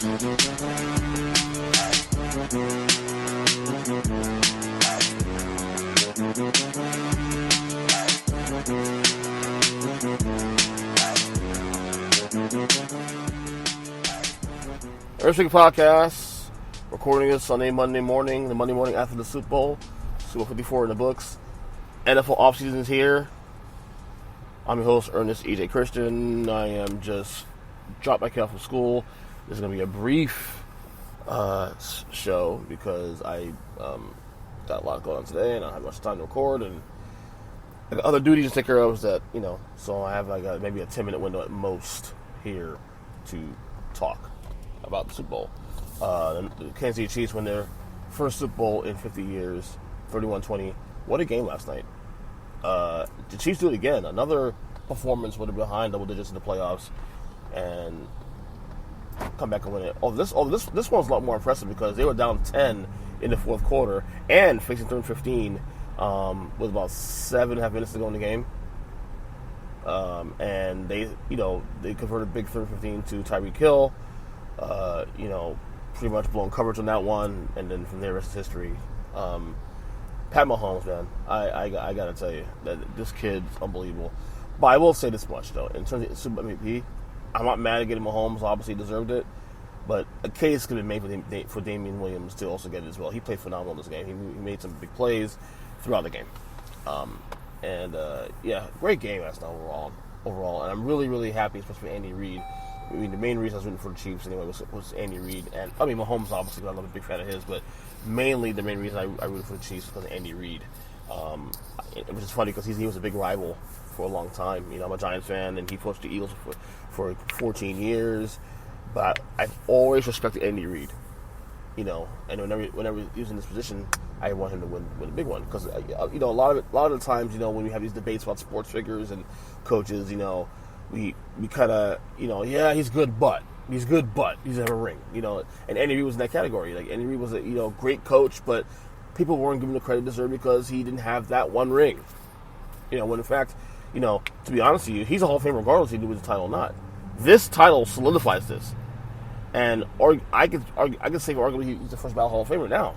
Earnestly podcast, recording this Monday morning, the Monday morning after the Super Bowl. Super Bowl 54 in the books. NFL offseason is here. I'm your host, Earnest EJ Christian. I am just dropped my kid off from school. This is going to be a brief show because I got a lot going on today and I don't have much time to record, and I got other duties to take care of so I have maybe a 10-minute window at most here to talk about the Super Bowl. The Kansas City Chiefs win their first Super Bowl in 50 years, 31-20. What a game last night. The Chiefs do it again. Another performance with it behind double digits in the playoffs and come back and win it. This one's a lot more impressive because they were down 10 in the fourth quarter and facing 3rd and 15 with about 7.5 minutes to go in the game. And they converted big 3rd and 15 to Tyreek Hill. Pretty much blown coverage on that one, and then from there, rest is history. Pat Mahomes, man, I gotta tell you that this kid's unbelievable. But I will say this much though, in terms of Super MVP, I'm not mad at getting Mahomes. Obviously, deserved it, but a case could have been made for Damian Williams to also get it as well. He played phenomenal in this game. He made some big plays throughout the game, great game last night overall, and I'm really, really happy, especially with Andy Reid. I mean, the main reason I was rooting for the Chiefs anyway was Andy Reid. And I mean, Mahomes, obviously, because I'm a big fan of his, but mainly the main reason I rooted for the Chiefs was because of Andy Reid. Which is funny because he was a big rival for a long time. I'm a Giants fan, and he coached the Eagles for 14 years. But I've always respected Andy Reid. And whenever he was in this position, I want him to win a big one. Because, a lot of the times, when we have these debates about sports figures and coaches, we kind of, he's good, but he doesn't have a ring, and Andy Reid was in that category. Like, Andy Reid was a, great coach, but people weren't giving the credit deserved because he didn't have that one ring. When in fact, to be honest with you, he's a Hall of Famer regardless if he wins the title or not. This title solidifies this. And I could say arguably he's the first ballot Hall of Famer now.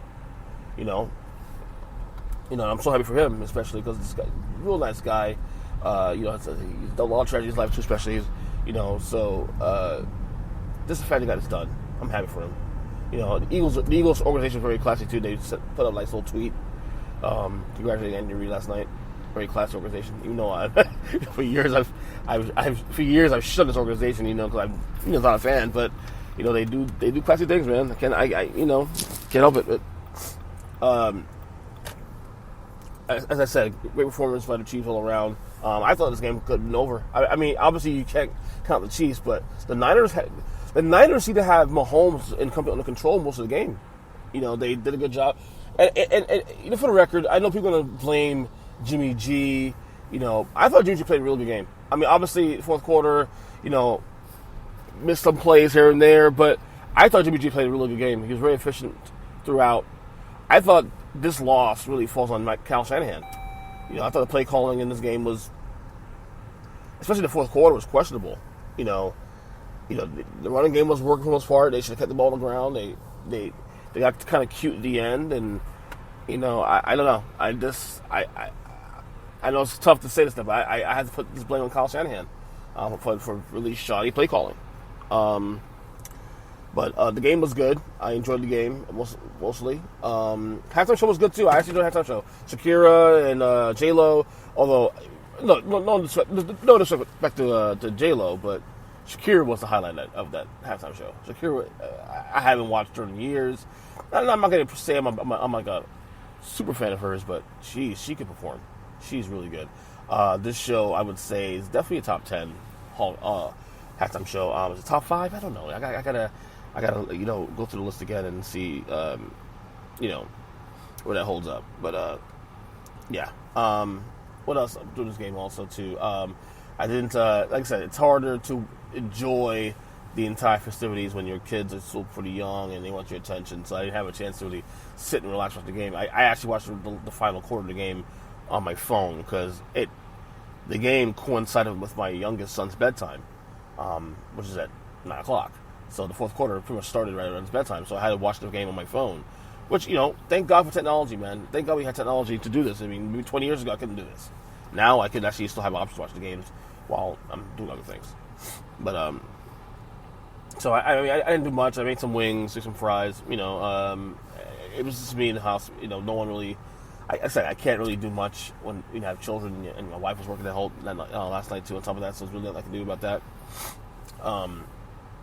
I'm so happy for him, especially because this guy, real nice guy. He's done a lot of tragedy in his life too, especially. This is the fact he got this done. I'm happy for him. The Eagles organization is very classy too. They put up a nice little tweet congratulating Andy Reid last night. Very classy organization. Even though for years I've shunned this organization, because I'm not a fan, but they do classy things, man. Can't help it. But, as I said, great performance by the Chiefs all around. I thought this game could have been over. I mean, obviously you can't count the Chiefs, but the Niners seem to have Mahomes and company under control most of the game. They did a good job. And for the record, I know people are going to blame Jimmy G. I thought Jimmy G played a really good game. I mean, obviously, fourth quarter, missed some plays here and there, but I thought Jimmy G played a really good game. He was very efficient throughout. I thought this loss really falls on Kyle Shanahan. I thought the play calling in this game was, especially the fourth quarter, was questionable. The running game was working for the most part. They should have kept the ball on the ground. They got kind of cute at the end, and I don't know. I know it's tough to say this stuff, but I had to put this blame on Kyle Shanahan for really shoddy play calling. But the game was good. I enjoyed the game mostly. Halftime show was good too. I actually enjoyed the halftime show. Shakira and J-Lo. Although, no disrespect to J-Lo, but Shakira was the highlight of that halftime show. Shakira, I haven't watched her in years. I'm not going to say I'm like a super fan of hers, but she can perform. She's really good. This show, I would say, is definitely a top 10 halftime show. Is it top 5? I don't know. I gotta go through the list again and see where that holds up. But yeah. What else? I'm doing this game also too. I didn't like I said, it's harder to enjoy the entire festivities when your kids are still pretty young and they want your attention. So I didn't have a chance to really sit and relax with the game. I actually watched the final quarter of the game on my phone because the game coincided with my youngest son's bedtime, which is at 9 o'clock. So the fourth quarter pretty much started right around his bedtime. So I had to watch the game on my phone. Which, thank God for technology, man. Thank God we had technology to do this. I mean, maybe 20 years ago I couldn't do this. Now I could actually still have options to watch the games while I'm doing other things. But, so I didn't do much. I made some wings, some fries, it was just me in the house. No one really, I said I can't really do much when you have children, and my wife was working last night too on top of that, so there's really nothing I can do about that.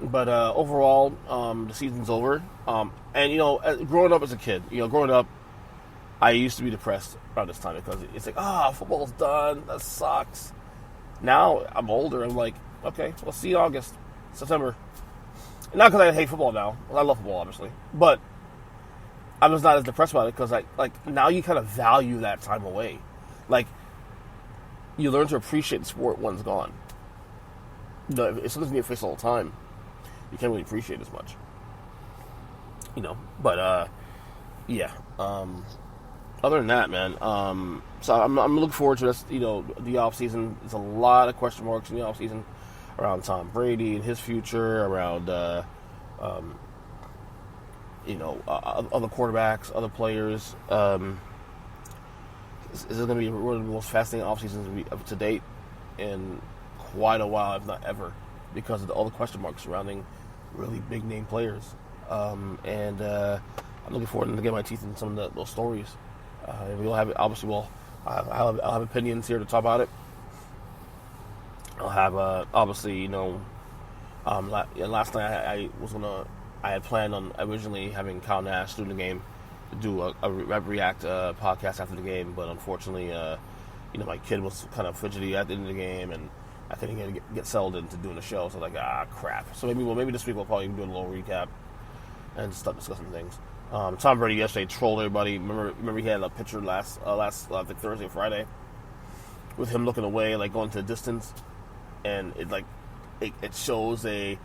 But overall, the season's over. And growing up as a kid, I used to be depressed around this time because it's like, football's done. That sucks. Now I'm older. I'm like, okay, we'll see you August, September. Not because I hate football now. Well, I love football, obviously, but I'm just not as depressed about it because now you kind of value that time away. Like, you learn to appreciate the sport when it's gone. If something's in your face all the time, you can't really appreciate it as much. But yeah. Other than that, man. So I'm looking forward to this. The off season. There's a lot of question marks in the off season around Tom Brady and his future, around other quarterbacks, other players. This is going to be one of the most fascinating off seasons up to date in quite a while, if not ever, because of all the question marks surrounding really big name players. And I'm looking forward to get my teeth in some of those stories. We'll have obviously. I'll have opinions here to talk about it. I'll have obviously. Last night I had planned on originally having Kyle Nash do the game, to do a react podcast after the game, but unfortunately, my kid was kind of fidgety at the end of the game, and I couldn't get settled into doing the show. So I was like, crap. So maybe this week we'll probably do a little recap and start discussing things. Tom Brady yesterday trolled everybody. Remember he had a picture last Thursday or Friday with him looking away, like going to the distance, and it shows it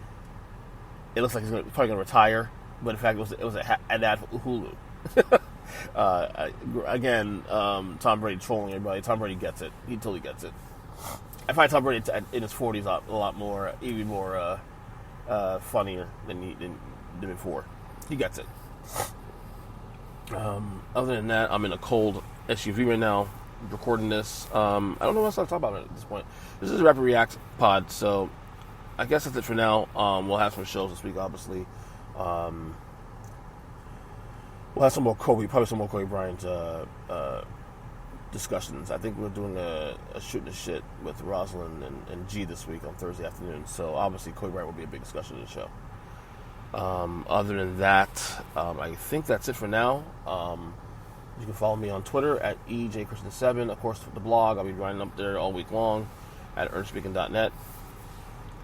looks like he's probably going to retire, but in fact it was an ad for Hulu. Again, Tom Brady trolling everybody. Tom Brady gets it. He totally gets it. I find Tom Brady in his 40s a lot more, even more funnier than before. He gets it. Other than that, I'm in a cold SUV right now, recording this. I don't know what else to talk about at this point. This is a Rapid React pod, so I guess that's it for now. We'll have some shows this week, obviously. We'll have probably some more Kobe Bryant discussions. I think we're doing a shooting the shit with Rosalind and G this week on Thursday afternoon. So obviously Kobe Bryant will be a big discussion of the show. Other than that, I think that's it for now. You can follow me on Twitter at EJChristian7. Of course, the blog, I'll be writing up there all week long at earnestly.net.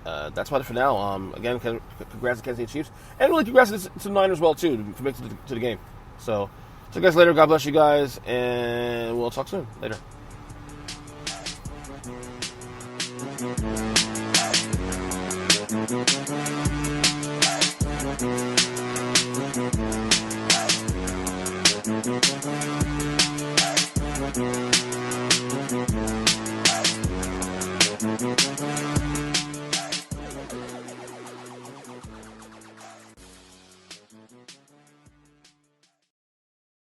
That's about it for now. Again, congrats to Kansas City Chiefs. And really congrats to the Niners as well, too, to commit to the game. So, see you guys later. God bless you guys. And we'll talk soon. Later. Thank you.